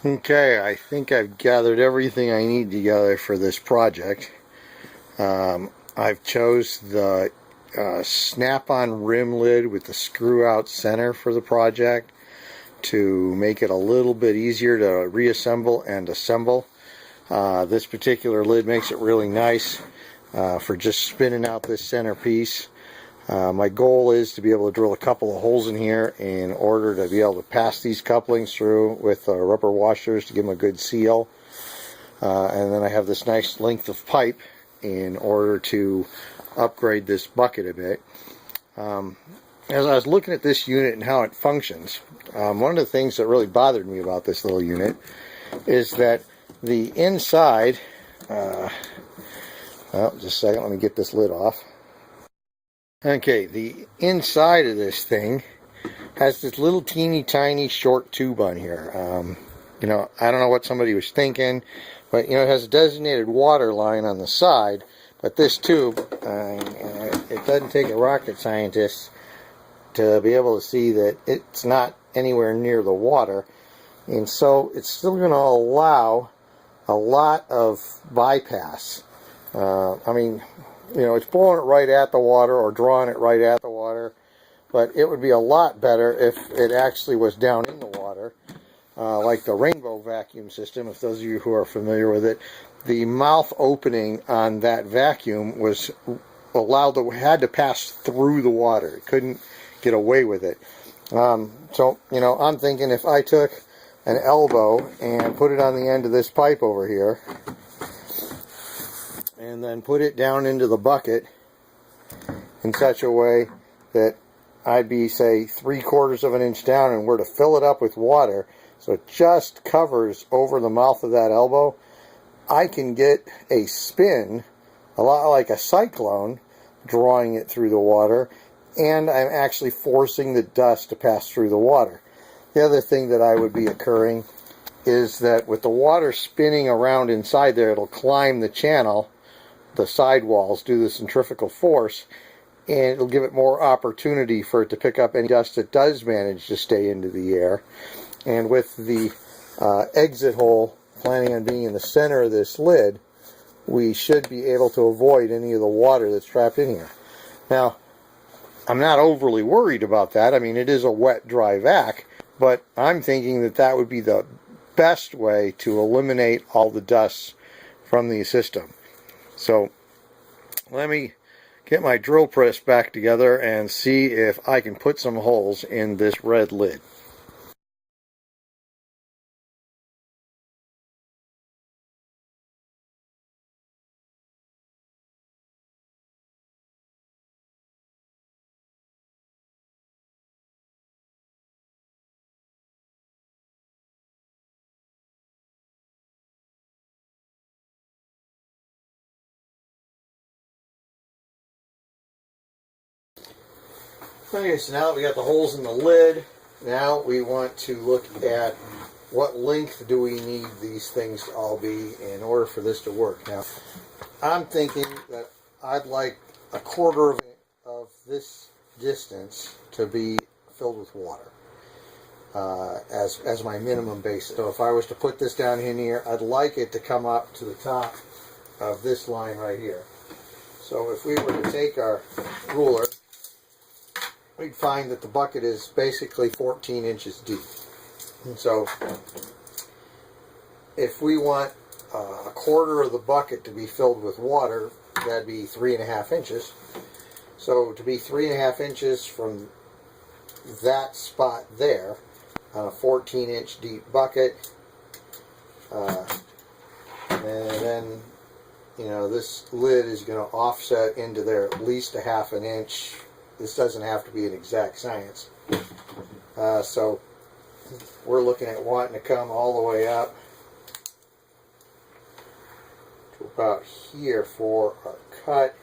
Okay, I think I've gathered everything I need together for this project. I've chose the snap-on rim lid with the screw-out center for the project to make it a little bit easier to reassemble and assemble. This particular lid makes it really nice for just spinning out this center piece. My goal is to be able to drill a couple of holes in here in order to be able to pass these couplings through with rubber washers to give them a good seal. And then I have this nice length of pipe in order to upgrade this bucket a bit. As I was looking at this unit and how it functions, one of the things that really bothered me about this little unit is that the inside, well, just a second, let me get this lid off. Okay, the inside of this thing has this little teeny tiny short tube on here. I don't know what somebody was thinking, but it has a designated water line on the side, but this tube, it doesn't take a rocket scientist to be able to see that it's not anywhere near the water, and so it's still going to allow a lot of bypass. It's blowing it right at the water or drawing it right at the water, but it would be a lot better if it actually was down in the water, like the rainbow vacuum system. If those of you who are familiar with it, the mouth opening on that vacuum was had to pass through the water. It couldn't get away with it. I'm thinking if I took an elbow and put it on the end of this pipe over here, and then put it down into the bucket in such a way that I'd be, say, 3/4 of an inch down, and were to fill it up with water so it just covers over the mouth of that elbow, I can get a spin, a lot like a cyclone, drawing it through the water, and I'm actually forcing the dust to pass through the water. The other thing that I would be occurring is that with the water spinning around inside there, it'll climb the channel, the sidewalls, do the centrifugal force, and it'll give it more opportunity for it to pick up any dust that does manage to stay into the air. And with the exit hole planning on being in the center of this lid, we should be able to avoid any of the water that's trapped in here. Now, I'm not overly worried about that. I mean, it is a wet, dry vac, but I'm thinking that that would be the best way to eliminate all the dust from the system. So let me get my drill press back together and see if I can put some holes in this red lid. Okay, so now that we got the holes in the lid, now we want to look at what length do we need these things to all be in order for this to work. Now, I'm thinking that I'd like 1/4 of this distance to be filled with water as my minimum basis. So if I was to put this down in here, I'd like it to come up to the top of this line right here. So if we were to take our ruler, we'd find that the bucket is basically 14 inches deep. And so if we want 1/4 of the bucket to be filled with water, that'd be 3.5 inches. So to be 3.5 inches from that spot there on a 14-inch deep bucket, and then this lid is going to offset into there at least 1/2 inch. This doesn't have to be an exact science. So we're looking at wanting to come all the way up to about here for our cut.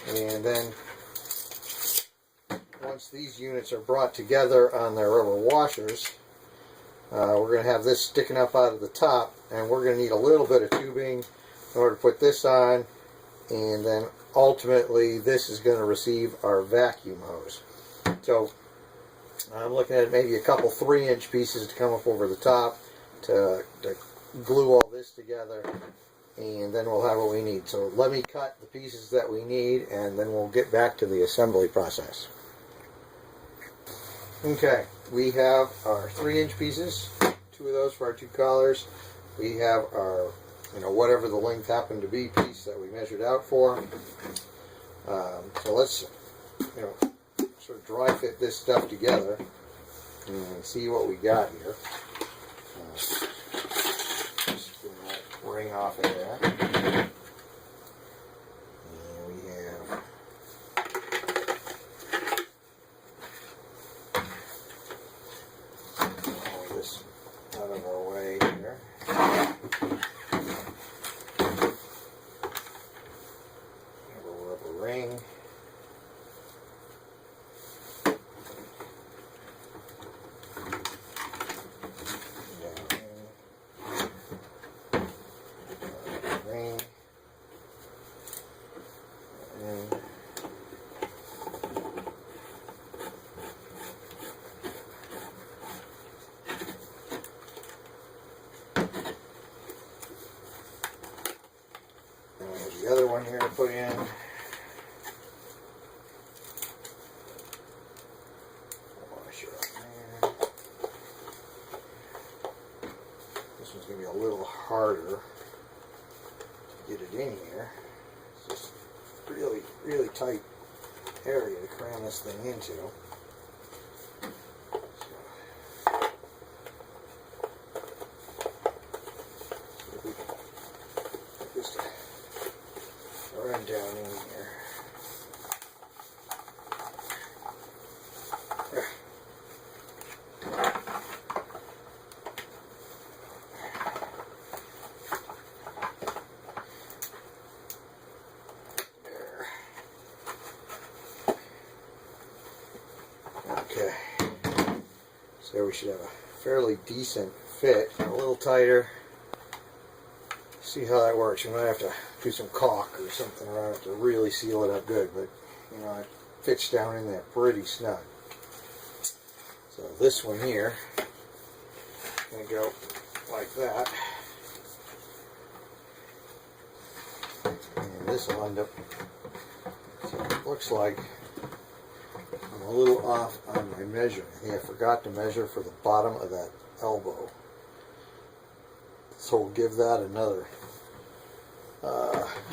And then once these units are brought together on their rubber washers, we're going to have this sticking up out of the top, and we're going to need a little bit of tubing in order to put this on, and then ultimately this is going to receive our vacuum hose. So I'm looking at maybe a couple 3-inch pieces to come up over the top to glue all this together, and then we'll have what we need. So let me cut the pieces that we need, and then we'll get back to the assembly process. Okay, we have our 3-inch pieces, 2 of those for our 2 collars. We have our, whatever the length happened to be piece that we measured out for. So let's, sort of dry fit this stuff together and see what we got here. Just get that ring off of there. And we have all this out of our way here. We have a rubber ring. The other one here to put in. Wash it up there. This one's going to be a little harder to get it in here. It's just really, really tight area to cram this thing into. Run down in here. Okay. So we should have a fairly decent fit, a little tighter. See how that works. You might have to do some caulk or something around it to really seal it up good, but it fits down in there pretty snug. So this one here is going to go like that, and this will end up, so it looks like I'm a little off on my measuring. I think I forgot to measure for the bottom of that elbow. So we'll give that another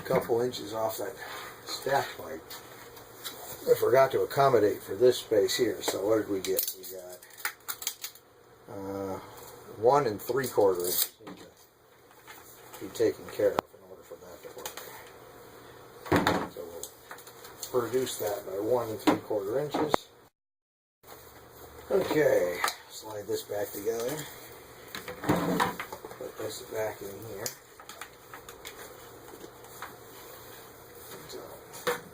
couple inches off that stack pipe. I forgot to accommodate for this space here. So what did we get? We got 1 3/4 inches need to be taken care of in order for that to work. So we'll reduce that by 1 3/4 inches. Okay, slide this back together. Put this back in here. So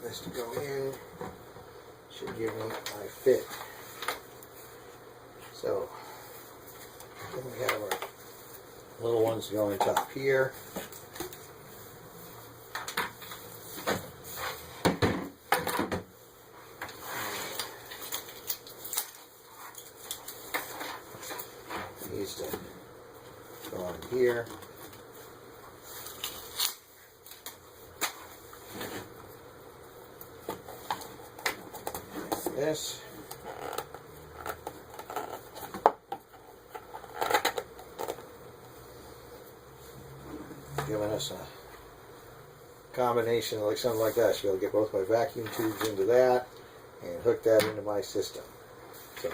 this to go in should give me my fit. So then we have our little ones going top here. These to go on here. Like this. Giving us a combination like something like that. So I'll get both my vacuum tubes into that and hook that into my system. So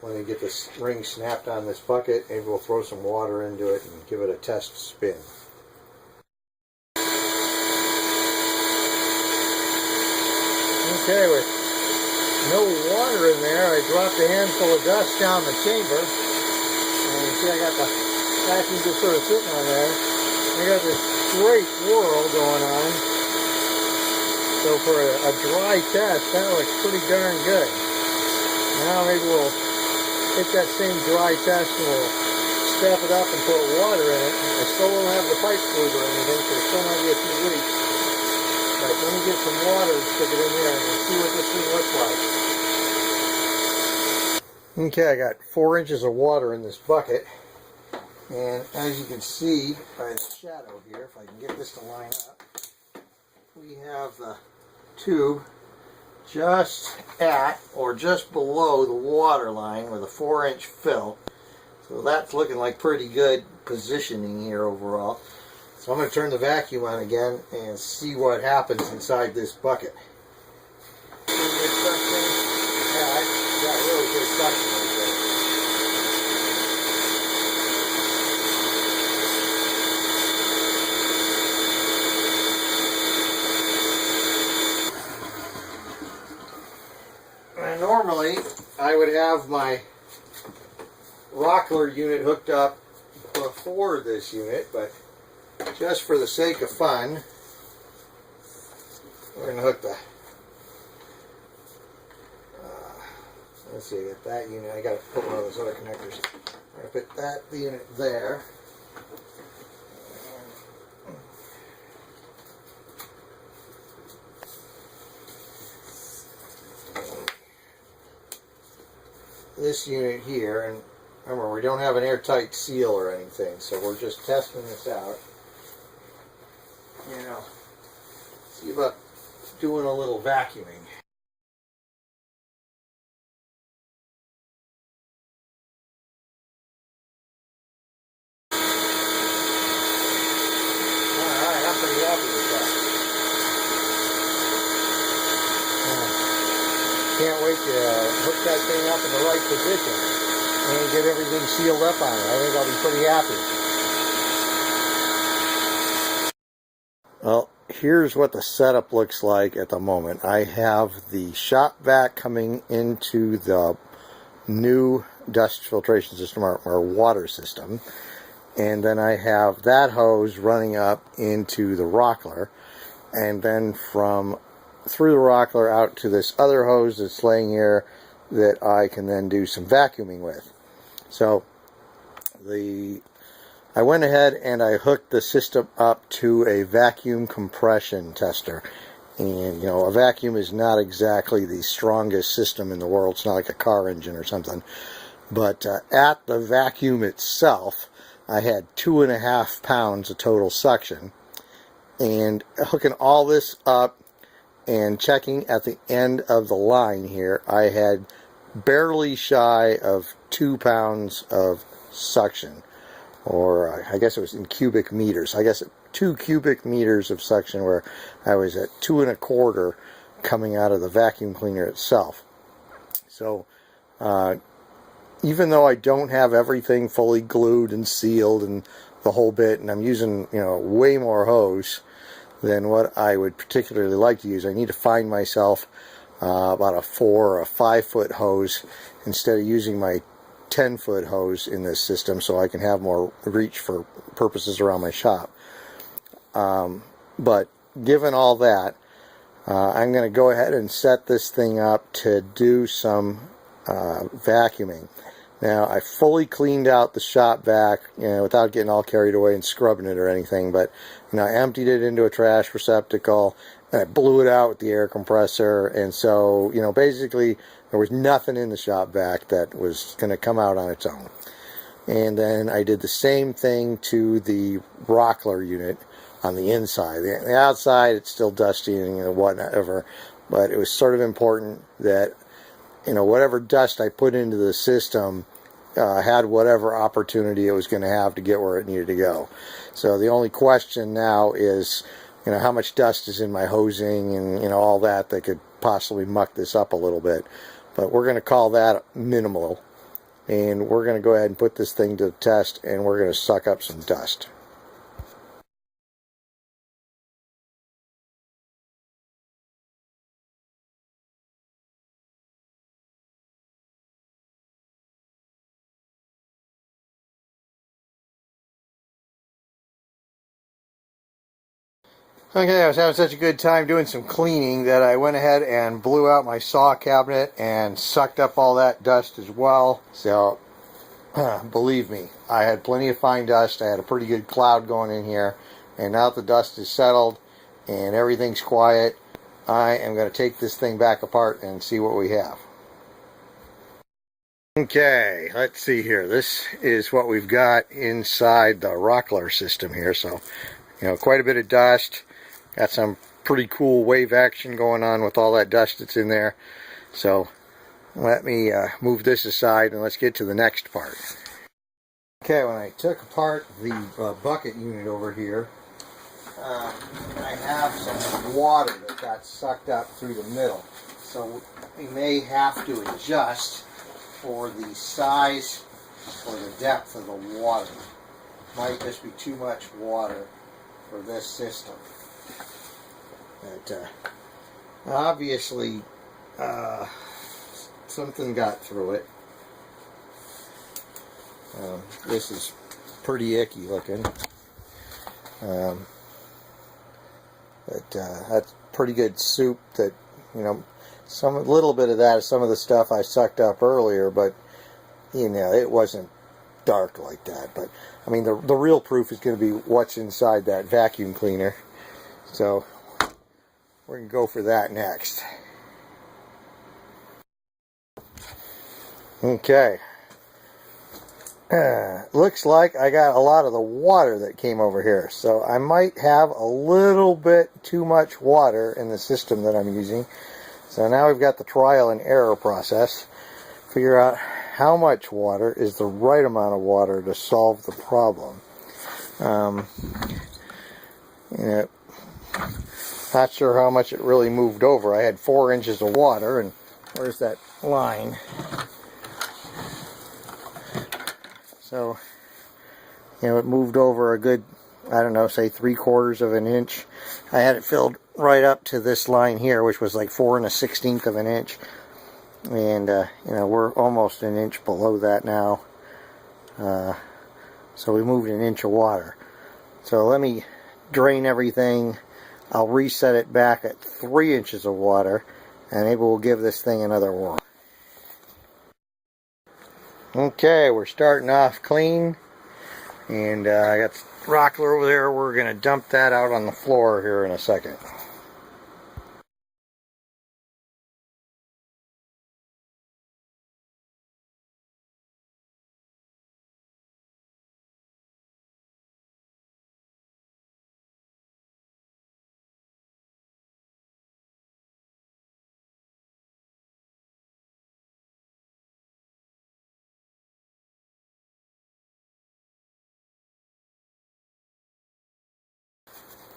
let me get this ring snapped on this bucket, maybe we'll throw some water into it and give it a test spin. Okay, with no water in there, I dropped a handful of dust down the chamber. And you see I got the vacuum just sort of sitting on there. I got this great whirl going on. So for a dry test, that looks pretty darn good. Now maybe we'll take that same dry test and we'll step it up and put water in it. I still won't have the pipe glued or anything, so there still might be a few leaks. But let me get some water and stick it in there and see what this thing looks like. Okay, I got 4 inches of water in this bucket, and as you can see by the shadow here, if I can get this to line up, we have the tube just at or just below the water line with a 4-inch fill. So that's looking like pretty good positioning here overall. So I'm going to turn the vacuum on again and see what happens inside this bucket. Good suction. Yeah, I got really good suction right there. And normally I would have my rockler unit hooked up before this unit, but just for the sake of fun, we're going to hook the let's see, I got that unit. I got to put one of those other connectors. I'm going to put that unit there. This unit here, and remember, we don't have an airtight seal or anything, so we're just testing this out. You know, see about doing a little vacuuming. Alright, I'm pretty happy with that. Can't wait to hook that thing up in the right position and get everything sealed up on it. I think I'll be pretty happy. Well, here's what the setup looks like at the moment. I have the shop vac coming into the new dust filtration system, or water system, and then I have that hose running up into the rockler, and then from through the rockler out to this other hose that's laying here that I can then do some vacuuming with. So I went ahead and I hooked the system up to a vacuum compression tester. And, you know, a vacuum is not exactly the strongest system in the world. It's not like a car engine or something. But at the vacuum itself, I had 2.5 pounds of total suction. And hooking all this up and checking at the end of the line here, I had barely shy of 2 pounds of suction. Or I guess it was in cubic meters. I guess 2 cubic meters of suction, where I was at 2.25 coming out of the vacuum cleaner itself. So even though I don't have everything fully glued and sealed and the whole bit, and I'm using, you know, way more hose than what I would particularly like to use, I need to find myself about a 4 or 5 foot hose instead of using my 10-foot hose in this system, so I can have more reach for purposes around my shop. But given all that, I'm going to go ahead and set this thing up to do some vacuuming. Now, I fully cleaned out the shop vac, you know, without getting all carried away and scrubbing it or anything, but, you know, I emptied it into a trash receptacle, and I blew it out with the air compressor, and so, you know, basically there was nothing in the shop vac that was going to come out on its own. And then I did the same thing to the rockler unit on the inside. The outside, it's still dusty and, you know, whatever, but it was sort of important that, you know, whatever dust I put into the system had whatever opportunity it was going to have to get where it needed to go. So the only question now is, you know, how much dust is in my hosing and, you know, all that could possibly muck this up a little bit. But we're going to call that minimal. And we're going to go ahead and put this thing to the test, and we're going to suck up some dust. Okay, I was having such a good time doing some cleaning that I went ahead and blew out my saw cabinet and sucked up all that dust as well. So, believe me, I had plenty of fine dust. I had a pretty good cloud going in here. And now that the dust is settled and everything's quiet, I am going to take this thing back apart and see what we have. Okay, let's see here. This is what we've got inside the rockler system here. So, quite a bit of dust. Got some pretty cool wave action going on with all that dust that's in there. So, let me move this aside and let's get to the next part. Okay, when I took apart the bucket unit over here, I have some water that got sucked up through the middle. So, we may have to adjust for the size or the depth of the water. Might just be too much water for this system. But obviously something got through it. This is pretty icky looking. But that's pretty good soup that, a little bit of that is some of the stuff I sucked up earlier, but it wasn't dark like that. But I mean, the real proof is going to be what's inside that vacuum cleaner. So we're going to go for that next. Okay. Looks like I got a lot of the water that came over here, so I might have a little bit too much water in the system that I'm using. So now we've got the trial and error process. Figure out how much water is the right amount of water to solve the problem. Not sure how much it really moved over. I had 4 inches of water, and where's that line? So, it moved over a good, I don't know, say 3/4 of an inch. I had it filled right up to this line here, which was like 4 1/16 of an inch. And, we're almost an inch below that now. So we moved an inch of water. So let me drain everything. I'll reset it back at 3 inches of water, and maybe we'll give this thing another whirl. Okay, we're starting off clean, and I got the rockler over there. We're going to dump that out on the floor here in a second.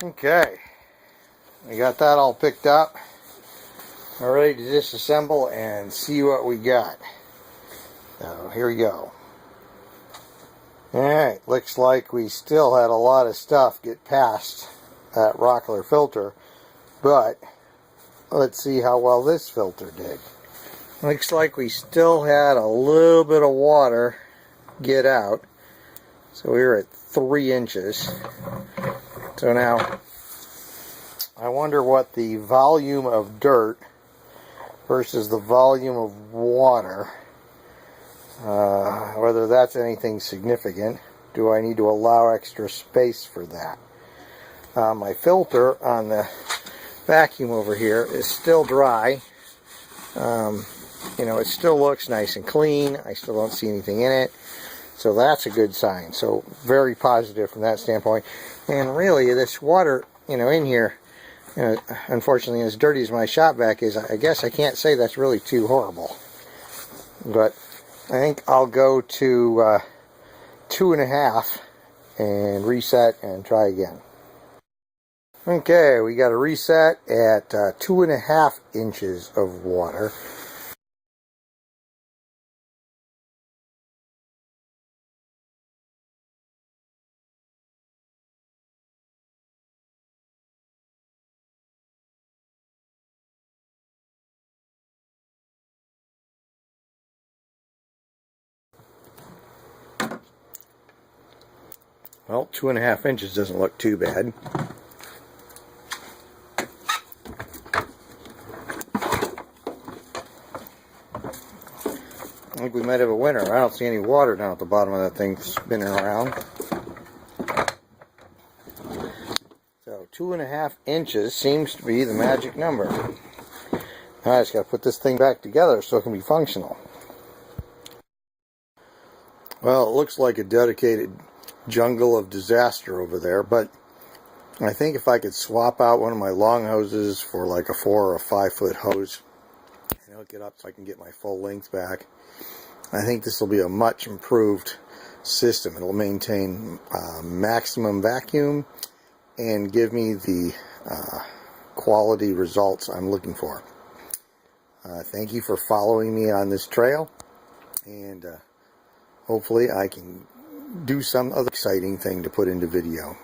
Okay, we got that all picked up. We're ready to disassemble and see what we got. So here we go. Alright, looks like we still had a lot of stuff get past that rockler filter, but let's see how well this filter did. Looks like we still had a little bit of water get out, so we were at 3 inches. So now, I wonder what the volume of dirt versus the volume of water, whether that's anything significant. Do I need to allow extra space for that? My filter on the vacuum over here is still dry. It still looks nice and clean. I still don't see anything in it. So that's a good sign. So very positive from that standpoint. And really, this water, in here, unfortunately, as dirty as my shop vac is, I guess I can't say that's really too horrible. But I think I'll go to 2.5 and reset and try again. Okay, we got a reset at 2.5 inches of water. Well, 2.5 inches doesn't look too bad. I think we might have a winner. I don't see any water down at the bottom of that thing spinning around. So 2.5 inches seems to be the magic number. Now I just got to put this thing back together so it can be functional. Well, it looks like a dedicated jungle of disaster over there, but I think if I could swap out one of my long hoses for like a 4 or a 5 foot hose and hook it up so I can get my full length back, I think this will be a much improved system. It'll maintain maximum vacuum and give me the quality results I'm looking for. Thank you for following me on this trail, and hopefully I can do some other exciting thing to put into video.